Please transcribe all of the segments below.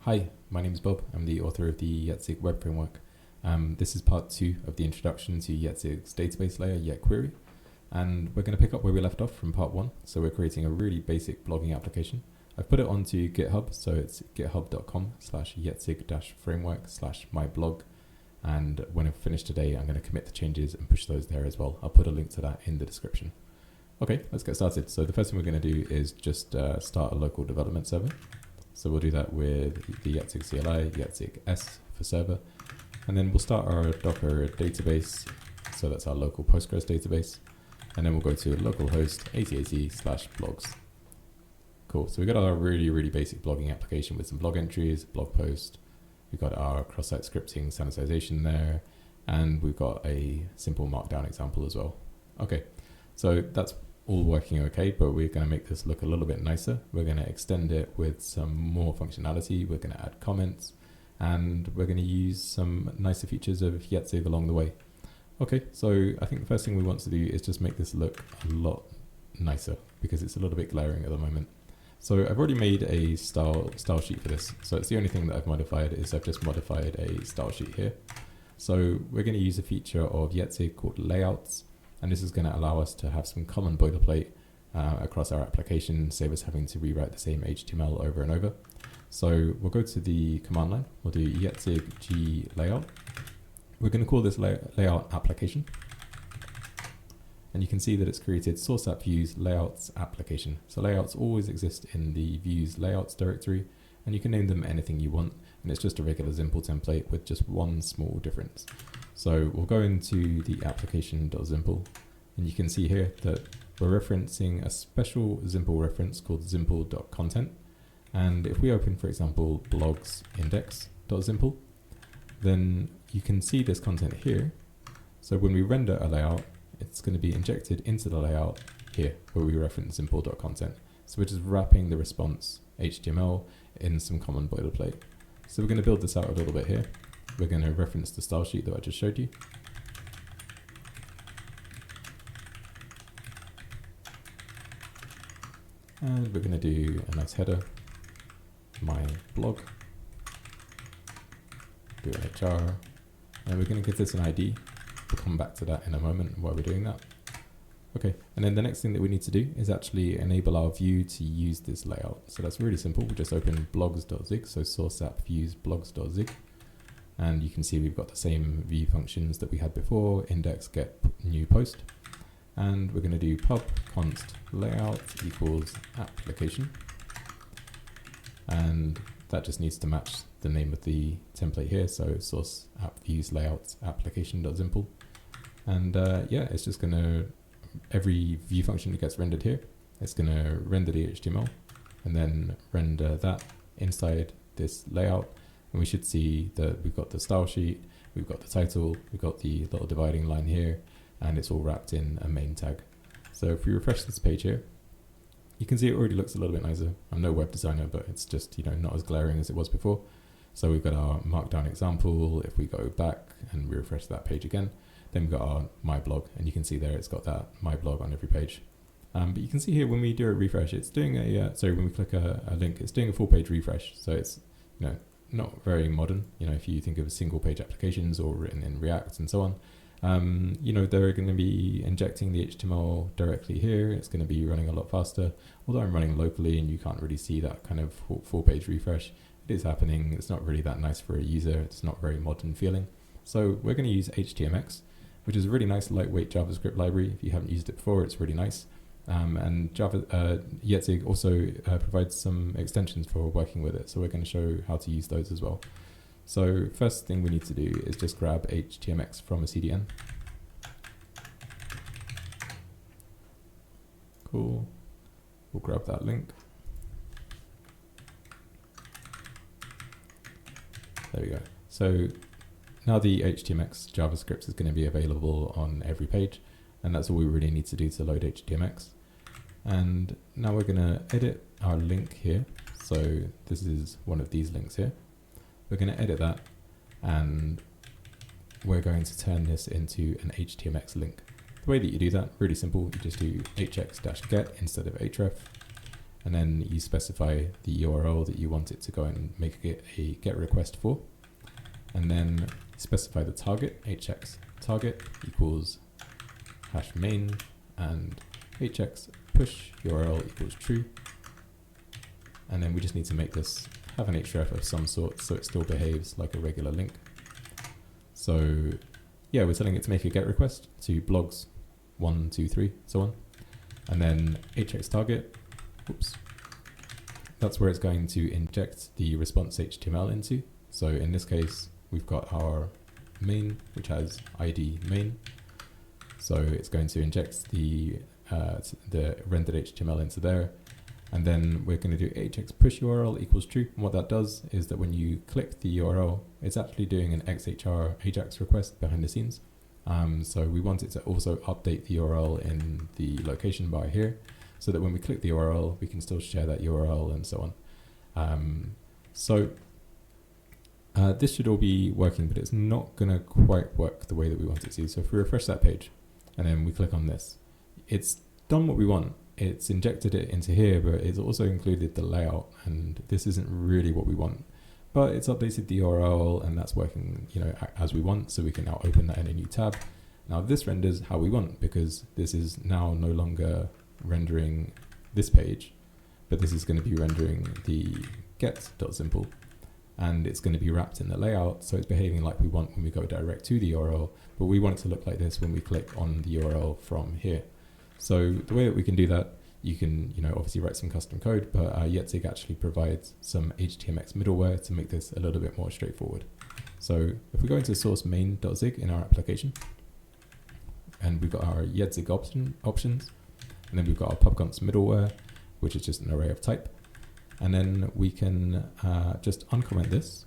Hi, my name is Bob. I'm the author of the Jetzig web framework. This is part 2 of the introduction to Jetzig's database layer, YetQuery. And we're going to pick up where we left off from part 1. So we're creating a really basic blogging application. I've put it onto GitHub, so it's github.com/jetzig-framework/myblog. And when I've finished today, I'm going to commit the changes and push those there as well. I'll put a link to that in the description. Okay, let's get started. So the first thing we're going to do is just start a local development server. So we'll do that with the Jetzig CLI, Jetzig S for server. And then we'll start our Docker database. So that's our local Postgres database. And then we'll go to localhost 8080/blogs. Cool. So we got our really basic blogging application with some blog entries, blog post. We've got our cross-site scripting sanitization there. And we've got a simple markdown example as well. Okay, so that's all working okay, but we're going to make this look a little bit nicer. We're going to extend it with some more functionality. We're going to add comments, and we're going to use some nicer features of Jetzig along the way. Okay, so I think the first thing we want to do is just make this look a lot nicer because it's a little bit glaring at the moment. So I've already made a style sheet for this. So it's the only thing that I've modified is I've just modified a style sheet here. So we're going to use a feature of Jetzig called layouts. And this is going to allow us to have some common boilerplate across our application, save us having to rewrite the same HTML over and over. So we'll go to the command line. We'll do Jetzig g layout. We're going to call this layout application. And you can see that it's created source app views layouts application. So layouts always exist in the views layouts directory, and you can name them anything you want. And it's just a regular Zimple template with just one small difference. So we'll go into the application.zimple, and you can see here that we're referencing a special Zimple reference called zimple.content. And if we open, for example, blogs index.zimple, then you can see this content here. So when we render a layout, it's going to be injected into the layout here where we reference zimple.content. So we're just wrapping the response HTML in some common boilerplate. So we're going to build this out a little bit here. We're going to reference the style sheet that I just showed you. And we're going to do a nice header, my blog, do an HR, and we're going to give this an ID. We'll come back to that in a moment while we're doing that. Okay, and then the next thing that we need to do is actually enable our view to use this layout. So that's really simple. We just open blogs.zig, so source app views blogs.zig. And you can see we've got the same view functions that we had before, index, get, new post. And we're going to do pub const layout equals application. And that just needs to match the name of the template here. So source app views layouts application.zimple. And yeah, it's just going to, every view function that gets rendered here, it's going to render the HTML and then render that inside this layout. And we should see that we've got the style sheet, we've got the title, we've got the little dividing line here, and it's all wrapped in a main tag. So if we refresh this page here, you can see it already looks a little bit nicer. I'm no web designer, but it's just, not as glaring as it was before. So we've got our markdown example. If we go back and we refresh that page again, then we've got our my blog, and you can see there it's got that my blog on every page. But you can see here when we do a refresh, it's doing a, when we click a link, it's doing a full page refresh. So it's, not very modern, if you think of single page applications or written in React and so on. They're going to be injecting the HTML directly here. It's going to be running a lot faster. Although I'm running locally and you can't really see that kind of full page refresh, it is happening. It's not really that nice for a user. It's not very modern feeling. So we're going to use htmx, which is a really nice lightweight JavaScript library. If you haven't used it before, it's really nice. And Jetzig also provides some extensions for working with it. So we're going to show how to use those as well. So first thing we need to do is just grab htmx from a CDN. Cool. We'll grab that link. There we go. So now the htmx JavaScript is going to be available on every page. And that's all we really need to do to load htmx. And now we're going to edit our link here. So this is one of these links here. We're going to edit that, and we're going to turn this into an htmx link. The way that you do that, really simple. You just do hx-get instead of href. and then you specify the URL that you want it to go and make a GET request for, and then specify the target, hx target equals hash main, and hx push URL equals true, and then we just need to make this have an href of some sort so it still behaves like a regular link. So yeah, we're telling it to make a GET request to blogs 1, 2, 3, so on, and then hx target, oops, that's where it's going to inject the response HTML into. So in this case, we've got our main, which has ID main. So it's going to inject the rendered HTML into there. And then we're going to do hx push URL equals true. And what that does is that when you click the URL, it's actually doing an XHR AJAX request behind the scenes. So we want it to also update the URL in the location bar here, so that when we click the URL, we can still share that URL and so on. This should all be working, but it's not going to quite work the way that we want it to. So if we refresh that page and then we click on this, it's done what we want. It's injected it into here, but it's also included the layout, and this isn't really what we want. But it's updated the URL, and that's working, you know, as we want. So we can now open that in a new tab. Now this renders how we want, because this is now no longer rendering this page, but this is going to be rendering the get.simple, and it's going to be wrapped in the layout, so it's behaving like we want when we go direct to the URL, but we want it to look like this when we click on the URL from here. So the way that we can do that, you can, you know, obviously write some custom code, but Jetzig actually provides some htmx middleware to make this a little bit more straightforward. So if we go into source main.zig in our application, and we've got our Jetzig options, and then we've got our pubconst middleware, which is just an array of type. And then we can just uncomment this,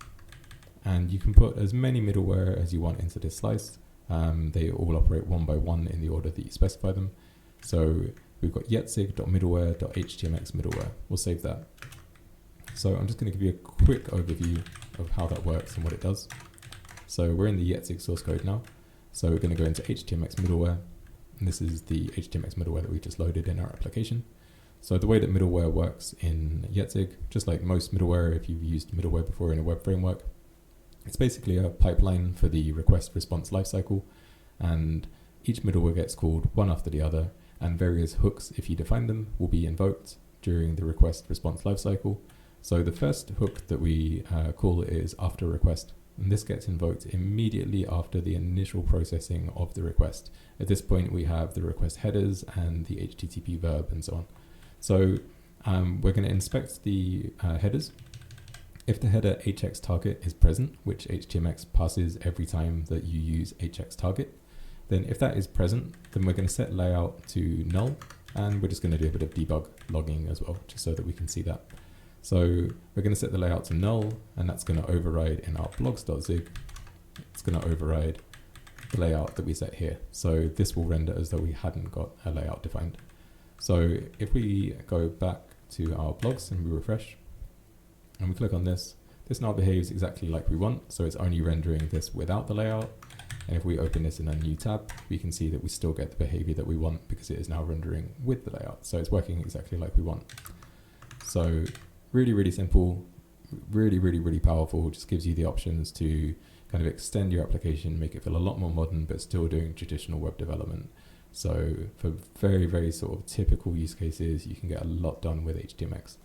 and you can put as many middleware as you want into this slice. They all operate one by one in the order that you specify them. So we've got jetzig.middleware.htmx middleware. We'll save that. So I'm just going to give you a quick overview of how that works and what it does. So we're in the Jetzig source code now. So we're going to go into htmx middleware, and this is the htmx middleware that we just loaded in our application. So the way that middleware works in Jetzig, just like most middleware, if you've used middleware before in a web framework, it's basically a pipeline for the request response lifecycle, and each middleware gets called one after the other, and various hooks, if you define them, will be invoked during the request response lifecycle. So the first hook that we call is after request, and this gets invoked immediately after the initial processing of the request. At this point, we have the request headers and the HTTP verb and so on. So we're going to inspect the headers. If the header hx target is present, which htmx passes every time that you use hx target, then if that is present, then we're going to set layout to null, and we're just going to do a bit of debug logging as well, just so that we can see that. So we're going to set the layout to null, and that's going to override in our blogs.zig. It's going to override the layout that we set here. So this will render as though we hadn't got a layout defined. So if we go back to our blogs and we refresh, and we click on this, this now behaves exactly like we want. So it's only rendering this without the layout. And if we open this in a new tab, we can see that we still get the behavior that we want, because it is now rendering with the layout. So it's working exactly like we want. So really, really simple, really, really, really powerful. Just gives you the options to kind of extend your application, make it feel a lot more modern, but still doing traditional web development. So for very, very sort of typical use cases, you can get a lot done with htmx.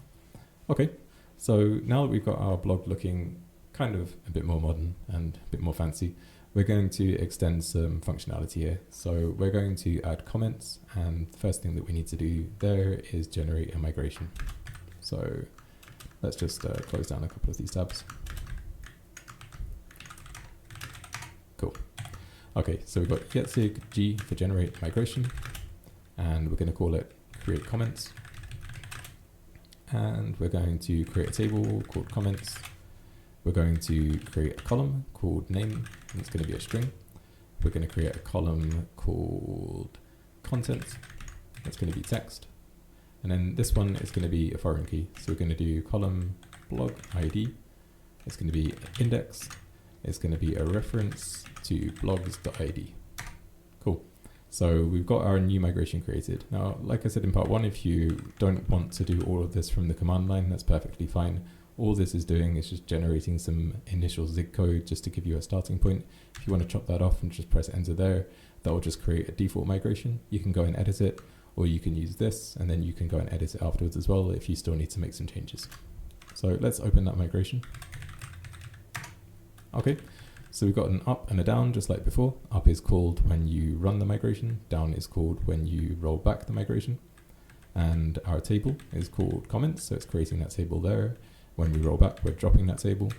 Okay, so now that we've got our blog looking kind of a bit more modern and a bit more fancy, we're going to extend some functionality here. So we're going to add comments, and the first thing that we need to do there is generate a migration. So let's just close down a couple of these tabs. Cool. Okay, so we've got Jetzig G for generate migration, and we're going to call it create comments. And we're going to create a table called comments. We're going to create a column called name, and it's going to be a string. We're going to create a column called content. That's going to be text. And then this one is going to be a foreign key. So we're going to do column blog ID. It's going to be index. It's going to be a reference to blogs.id. Cool. So we've got our new migration created. Now, like I said in part 1, if you don't want to do all of this from the command line, that's perfectly fine. All this is doing is just generating some initial Zig code just to give you a starting point. If you want to chop that off and just press enter there, that will just create a default migration. You can go and edit it, or you can use this, and then you can go and edit it afterwards as well if you still need to make some changes. So let's open that migration. Okay, so we've got an up and a down just like before. Up is called when you run the migration, down is called when you roll back the migration. And our table is called comments, so it's creating that table there. When we roll back, we're dropping that table.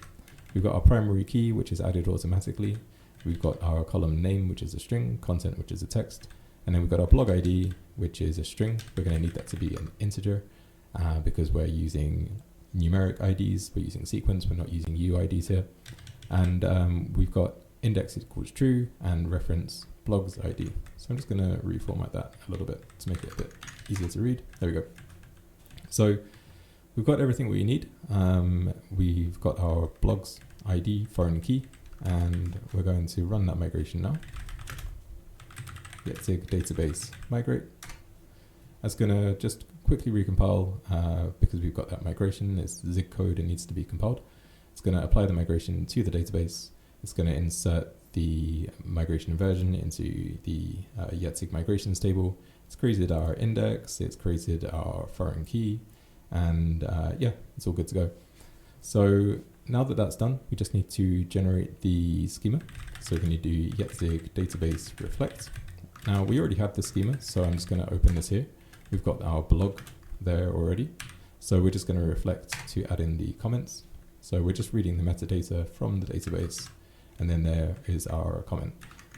We've got our primary key, which is added automatically. We've got our column name, which is a string, content, which is a text. And then we've got our blog ID, which is a string. We're going to need that to be an integer because we're using numeric IDs. We're using sequence, we're not using UIDs here. And we've got index equals true and reference blogs ID. So I'm just going to reformat that a little bit to make it a bit easier to read. There we go. So we've got everything we need. We've got our blogs ID foreign key, and we're going to run that migration now. Jetzig database migrate. That's going to just quickly recompile because we've got that migration. It's Zig code, it needs to be compiled. It's going to apply the migration to the database. It's going to insert the migration version into the Jetzig migrations table. It's created our index, it's created our foreign key, and yeah, it's all good to go. So now that that's done, we just need to generate the schema. So we're going to do Jetzig database reflect. Now we already have the schema, so I'm just going to open this here. We've got our blog there already. So we're just going to reflect to add in the comments. So we're just reading the metadata from the database, and then there is our comment.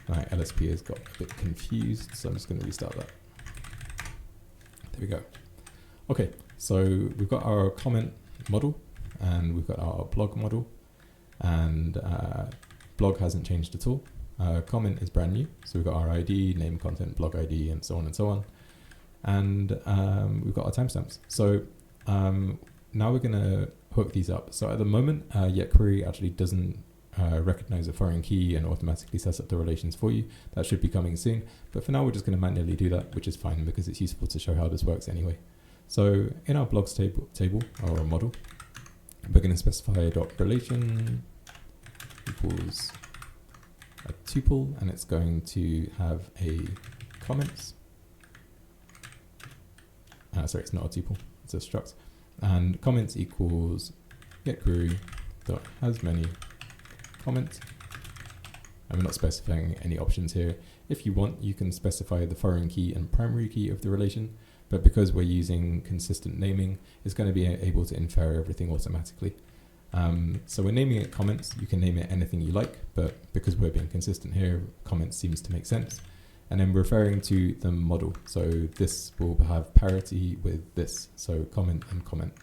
My LSP has got a bit confused, so I'm just going to restart that. There we go. Okay, so we've got our comment model, and we've got our blog model, and blog hasn't changed at all. Comment is brand new, so we've got our ID, name, content, blog ID, and so on and so on. And we've got our timestamps. So now we're going to hook these up. So at the moment, YetQuery actually doesn't recognize a foreign key and automatically sets up the relations for you. That should be coming soon. But for now, we're just going to manually do that, which is fine because it's useful to show how this works anyway. So in our blogs table or model, we're going to specify .relation equals a tuple, and it's going to have a comments. Sorry, it's not a tuple, it's a struct. And comments equals getQuery.hasMany comment. And we're not specifying any options here. If you want, you can specify the foreign key and primary key of the relation, but because we're using consistent naming, it's going to be able to infer everything automatically. So we're naming it comments. You can name it anything you like, but because we're being consistent here, comments seems to make sense. And then we're referring to the model. So this will have parity with this. So comment and comment.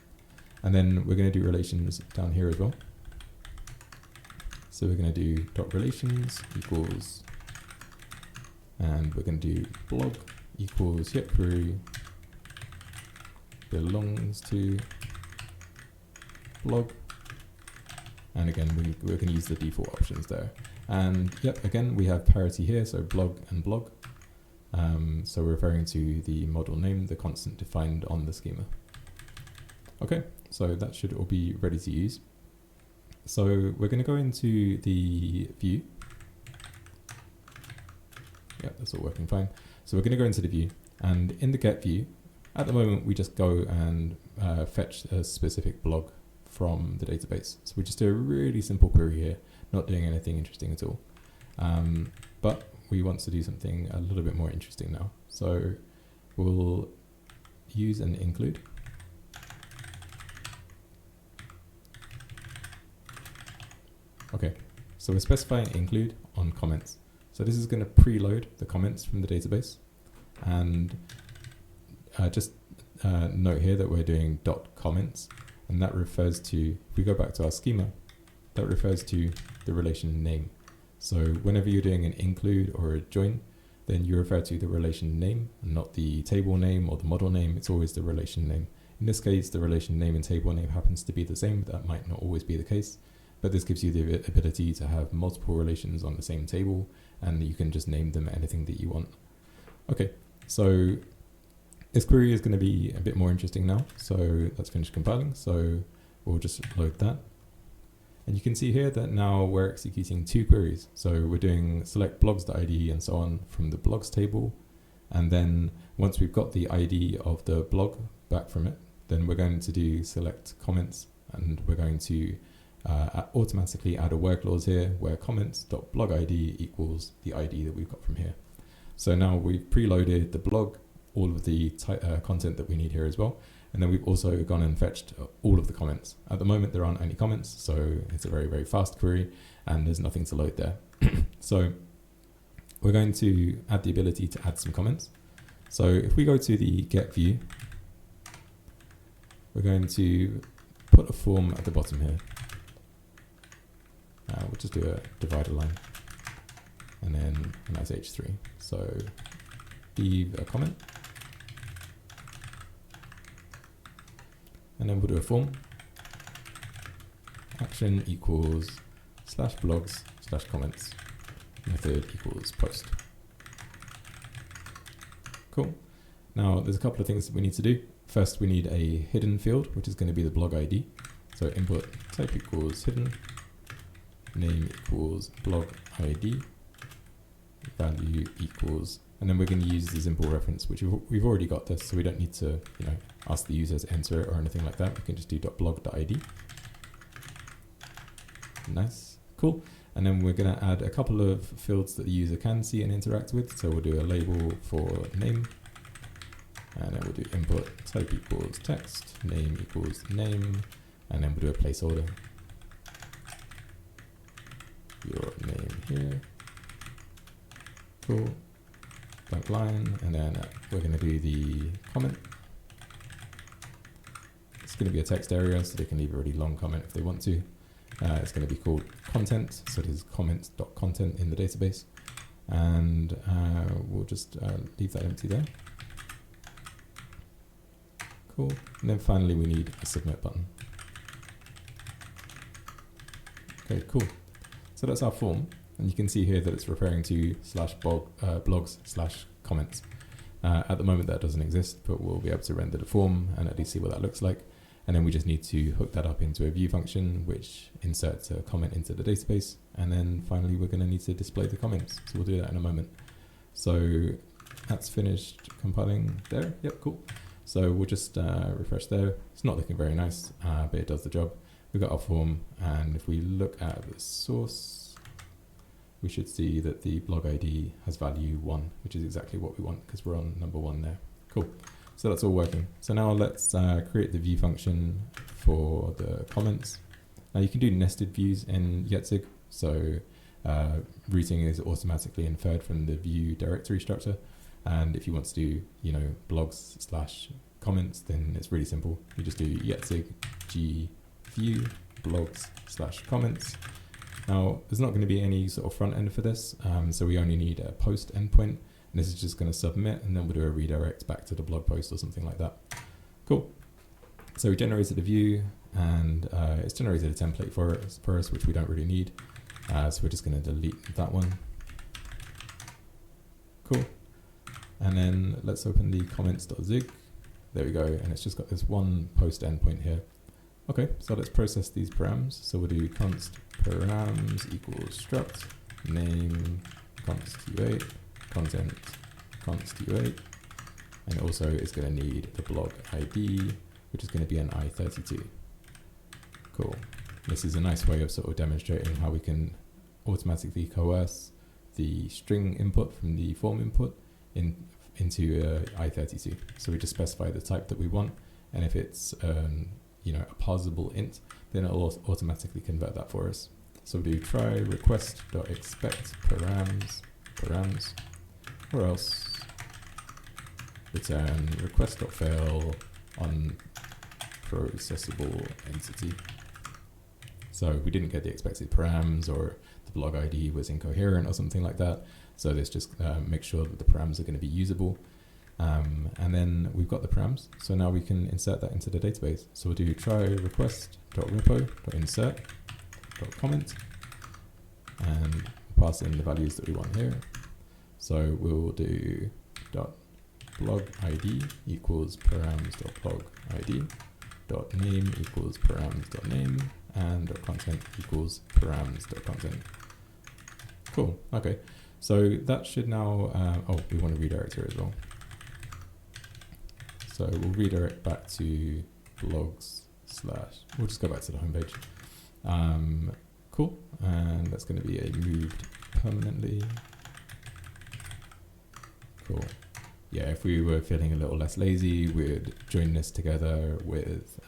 And then we're going to do relations down here as well. So we're going to do .relations equals, and we're going to do blog equals YetQuery belongs to blog. And again, we're going to use the default options there. And yep, again, we have parity here, so blog and blog. So we're referring to the model name, the constant defined on the schema. Okay, so that should all be ready to use. So we're going to go into the view. Yeah, that's all working fine. So we're going to go into the view, and in the get view, at the moment, we just go and fetch a specific blog from the database. So we just do a really simple query here, not doing anything interesting at all. But we want to do something a little bit more interesting now. So we'll use an include. Okay, so we're specifying include on comments. So this is going to preload the comments from the database. And just note here that we're doing .comments, and that refers to, if we go back to our schema, that refers to the relation name. So whenever you're doing an include or a join, then you refer to the relation name and not the table name or the model name. It's always the relation name. In this case, the relation name and table name happens to be the same, but that might not always be the case. But this gives you the ability to have multiple relations on the same table, and you can just name them anything that you want. Okay, so this query is going to be a bit more interesting now. So let's finish compiling. So we'll just load that. And you can see here that now we're executing two queries. So we're doing select blogs.id and so on from the blogs table. And then once we've got the ID of the blog back from it, then we're going to do select comments, and we're going to automatically add a where clause here where comments.blogid equals the ID that we've got from here. So now we've preloaded the blog, all of the content that we need here as well. And then we've also gone and fetched all of the comments. At the moment, there aren't any comments, so it's a very, very fast query, and there's nothing to load there. So we're going to add the ability to add some comments. So if we go to the get view, we're going to put a form at the bottom here. We'll just do a divider line, and then a nice H3. So leave a comment. And then we'll do a form. Action equals /blogs/comments. Method equals post. Cool. Now there's a couple of things that we need to do. First, we need a hidden field, which is going to be the blog ID. So input type equals hidden, name equals blog ID, value equals, and then we're going to use the Zimple reference, which we've already got this, so we don't need to, ask the user to enter it or anything like that. We can just do .blog.id. Nice, cool. And then we're going to add a couple of fields that the user can see and interact with. So we'll do a label for name, and then we'll do input type equals text, name equals name, and then we'll do a placeholder. Your name here. Cool. Blank line, and then we're going to do the comment. It's going to be a text area, so they can leave a really long comment if they want to. It's going to be called content, so it is comments.content in the database, and we'll just leave that empty there. Cool. And then finally we need a submit button. Okay, cool. So that's our form, and you can see here that it's referring to /blogs/comments. At the moment that doesn't exist, but we'll be able to render the form and at least see what that looks like. And then we just need to hook that up into a view function, which inserts a comment into the database. And then finally, we're going to need to display the comments. So we'll do that in a moment. So that's finished compiling there. Yep, cool. So we'll just refresh there. It's not looking very nice, but it does the job. We've got our form. And if we look at the source, we should see that the blog ID has value 1, which is exactly what we want because we're on number 1 there. Cool. So that's all working. So now let's create the view function for the comments. Now you can do nested views in Jetzig. So routing is automatically inferred from the view directory structure. And if you want to do, blogs/comments, then it's really simple. You just do Jetzig g view blogs/comments. Now there's not going to be any sort of front end for this. So we only need a post endpoint. And this is just going to submit, and then we'll do a redirect back to the blog post or something like that. Cool. So we generated a view, and it's generated a template for us, which we don't really need. So we're just going to delete that one. Cool. And then let's open the comments.zig. There we go. And it's just got this one post endpoint here. Okay, so let's process these params. So we'll do const params equals struct name const u8 content const u8, and also it's going to need the blog ID, which is going to be an I32. Cool. This is a nice way of sort of demonstrating how we can automatically coerce the string input from the form input into I32. So we just specify the type that we want, and if it's a parsable int, then it'll automatically convert that for us. So we do try request.expect params, or else return request.fail on processable entity. So we didn't get the expected params, or the blog ID was incoherent or something like that. So this just makes sure that the params are going to be usable. And then we've got the params. So now we can insert that into the database. So we'll do try request.repo.insert.comment, and pass in the values that we want here. So we'll do dot blog ID equals params dot blog ID dot name equals params dot name and dot content equals params dot content. Cool. Okay. So that should now. Oh, we want to redirect here as well. So we'll redirect back to blogs / we'll just go back to the homepage. Cool, and that's going to be a moved permanently. Cool. Yeah, if we were feeling a little less lazy, we'd join this together with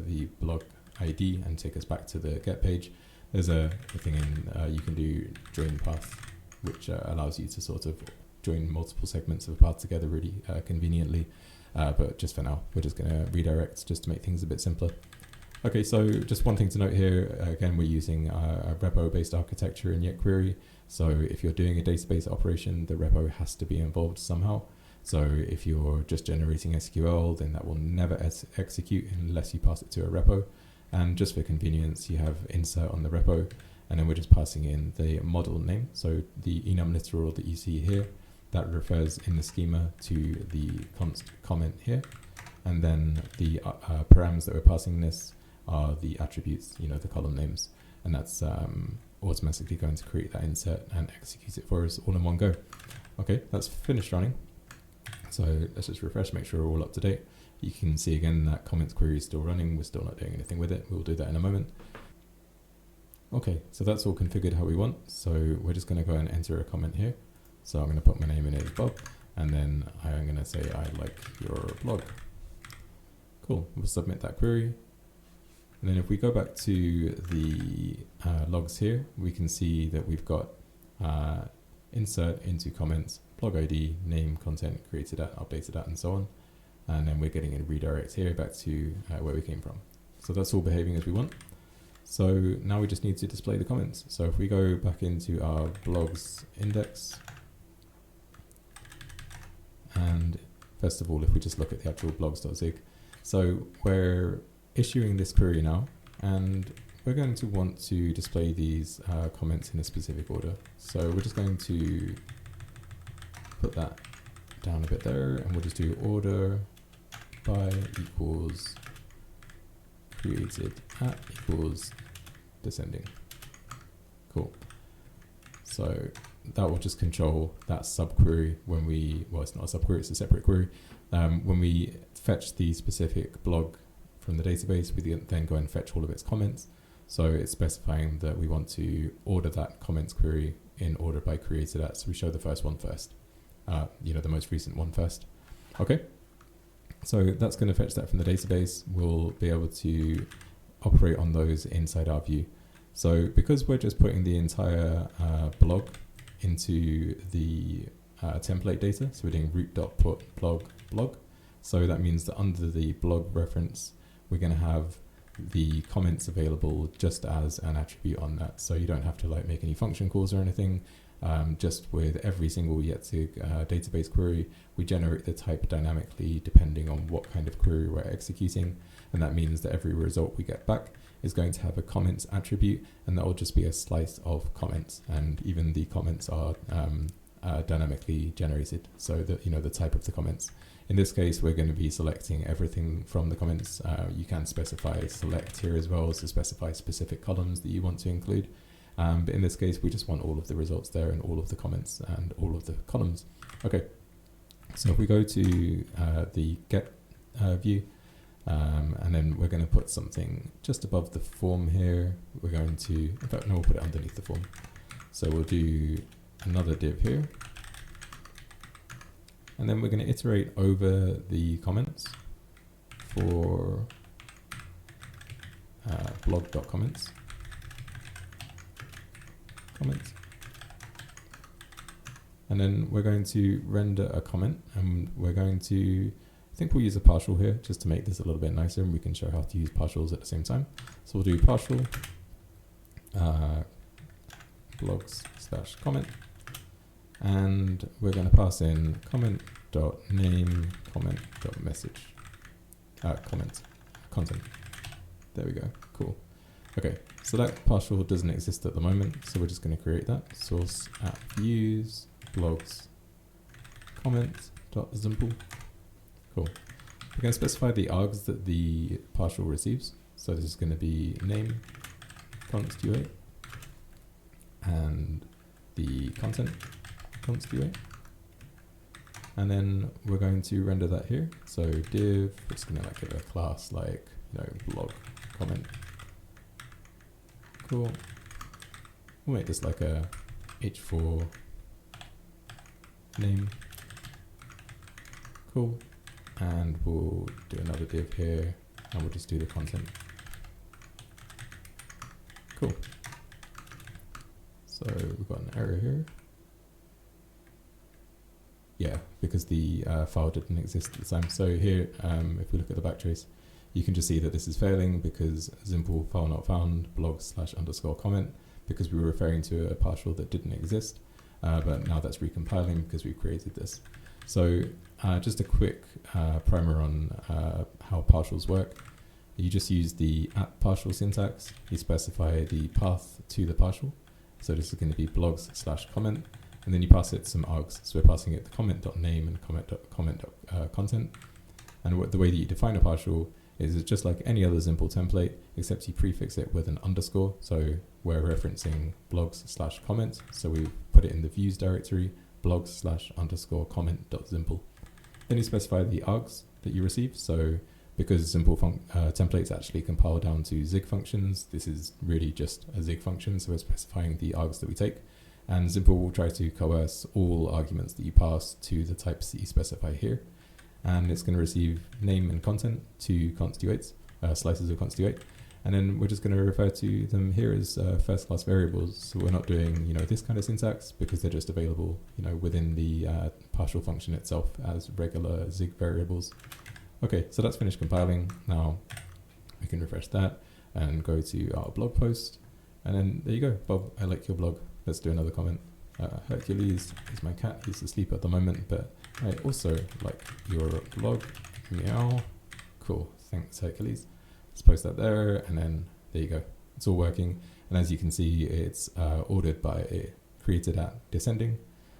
the blog ID and take us back to the get page. There's a thing in, you can do join path, which allows you to sort of join multiple segments of a path together really conveniently. But just for now, we're just going to redirect just to make things a bit simpler. Okay, so just one thing to note here, again, we're using a repo-based architecture in YetQuery. So if you're doing a database operation, the repo has to be involved somehow. So if you're just generating SQL, then that will never execute unless you pass it to a repo. And just for convenience, you have insert on the repo, and then we're just passing in the model name. So the enum literal that you see here, that refers in the schema to the const comment here. And then the params that we're passing this are the attributes, the column names. And that's automatically going to create that insert and execute it for us all in one go. Okay, that's finished running. So let's just refresh, make sure we're all up to date. You can see again that comments query is still running. We're still not doing anything with it. We'll do that in a moment. Okay, so that's all configured how we want. So we're just going to go and enter a comment here. So I'm going to put my name in as Bob, and then I'm going to say I like your blog. Cool, we'll submit that query. And then if we go back to the logs here, we can see that we've got insert into comments, blog ID, name, content, created at, updated at, and so on. And then we're getting a redirect here back to where we came from. So that's all behaving as we want. So now we just need to display the comments. So if we go back into our blogs index, and first of all, if we just look at the actual blogs.zig, so we're issuing this query now, and we're going to want to display these comments in a specific order. So we're just going to put that down a bit there, and we'll just do order by equals created at equals descending. Cool. So that will just control that subquery when we, well, it's not a subquery, it's a separate query. When we fetch the specific blog from the database, we then go and fetch all of its comments. So it's specifying that we want to order that comments query in order by created at. So we show the first one first, the most recent one first. Okay. So that's going to fetch that from the database. We'll be able to operate on those inside our view. So because we're just putting the entire blog into the template data, so we're doing root.put blog. So that means that under the blog reference, we're going to have the comments available just as an attribute on that. So you don't have to make any function calls or anything. Just with every single Jetzig database query, we generate the type dynamically depending on what kind of query we're executing. And that means that every result we get back is going to have a comments attribute, and that will just be a slice of comments. And even the comments are dynamically generated, so that the type of the comments. In this case, we're going to be selecting everything from the comments. You can specify select here as well, to specify specific columns that you want to include. But in this case, we just want all of the results there and all of the comments and all of the columns. Okay, so if we go to the get view, and then we're going to put something just above the form here. We're going to, in fact, no, we'll put it underneath the form. So we'll do another div here. And then we're going to iterate over the comments for blog.comments. And then we're going to render a comment, and we're going to, I think we'll use a partial here just to make this a little bit nicer, and we can show how to use partials at the same time. So we'll do partial blogs/comment, and we're going to pass in comment.name, comment.message, comment content. There we go. Cool. Okay, so that partial doesn't exist at the moment, so we're just going to create that. Source at views blogs comment comment.simple. Cool. We're going to specify the args that the partial receives. So this is going to be name const u8 and the content const u8. And then we're going to render that here. So div, we're just going to like give it a class like, blog comment. Cool. We'll make this like a h4 name. Cool. And we'll do another div here, and we'll just do the content. Cool. So we've got an error here. Yeah, because the file didn't exist at the time. So here, if we look at the backtrace, you can just see that this is failing because simple file not found blog/_comment, because we were referring to a partial that didn't exist. But now that's recompiling because we created this. So just a quick primer on how partials work. You just use the @partial syntax. You specify the path to the partial. So this is going to be blogs/comment. And then you pass it some args. So we're passing it the comment.name and comment.content. And the way that you define a partial is it's just like any other simple template, except you prefix it with an underscore. So we're referencing blogs/comment. So we put it in the views directory, blogs/_comment.simple. Then you specify the args that you receive. So because simple templates actually compile down to Zig functions, this is really just a Zig function. So we're specifying the args that we take. And Simple will try to coerce all arguments that you pass to the types that you specify here. And it's going to receive name and content to const u8s, slices of const u8. And then we're just going to refer to them here as first class variables. So we're not doing, this kind of syntax because they're just available, within the partial function itself as regular Zig variables. Okay, so that's finished compiling. Now we can refresh that and go to our blog post. And then there you go, Bob, I like your blog. Let's do another comment. Hercules is my cat. He's asleep at the moment, but I also like your blog. Meow. Cool. Thanks, Hercules. Let's post that there, and then there you go. It's all working. And as you can see, it's ordered by created at descending.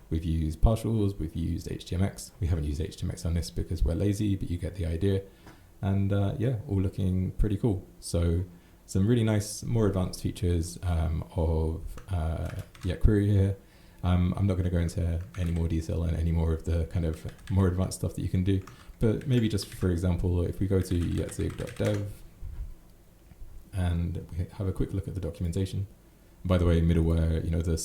We've used partials. We've used htmx. We haven't used htmx on this because we're lazy, but you get the idea. And yeah, all looking pretty cool. So some really nice, more advanced features of query here. I'm not going to go into any more detail and any more of the kind of more advanced stuff that you can do, but maybe just for example, if we go to jetzig.dev and we have a quick look at the documentation. By the way, middleware, the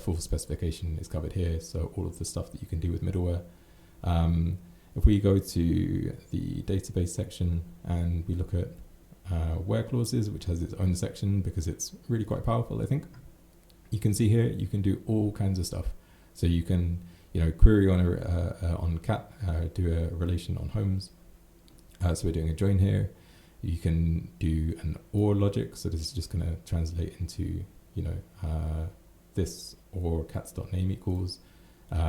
full specification is covered here, so all of the stuff that you can do with middleware. If we go to the database section and we look at where clauses, which has its own section because it's really quite powerful, I think. You can see here you can do all kinds of stuff. So you can query on cat, do a relation on homes. So we're doing a join here. You can do an or logic. So this is just going to translate into this or cats.name equals.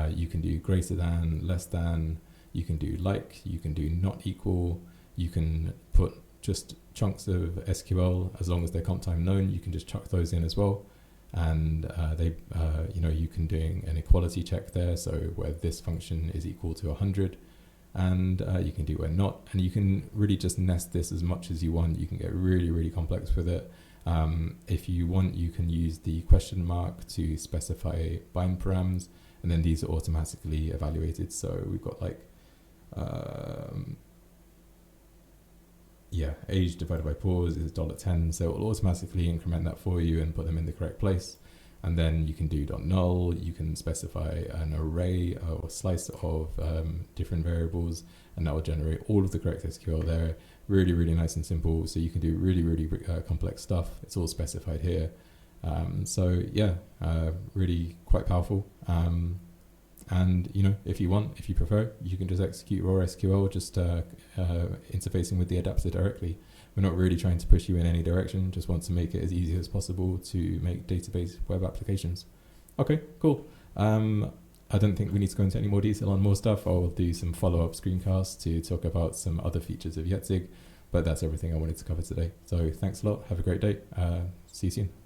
You can do greater than, less than. You can do like. You can do not equal. You can put just chunks of SQL as long as they're comp time known. You can just chuck those in as well. And you can do an equality check there, so where this function is equal to 100, and you can do where not, and you can really just nest this as much as you want. You can get really, really complex with it. If you want, you can use the question mark to specify bind params, and then these are automatically evaluated. So we've got like age divided by pause is $10, so it will automatically increment that for you and put them in the correct place. And then you can do .null, you can specify an array or slice of different variables, and that will generate all of the correct SQL there. Really, really nice and simple, so you can do really, really complex stuff. It's all specified here. Really quite powerful. And if you prefer, you can just execute raw SQL, just interfacing with the adapter directly. We're not really trying to push you in any direction, just want to make it as easy as possible to make database web applications. Okay, cool. I don't think we need to go into any more detail on more stuff. I'll do some follow-up screencasts to talk about some other features of Jetzig, but that's everything I wanted to cover today. So thanks a lot. Have a great day. See you soon.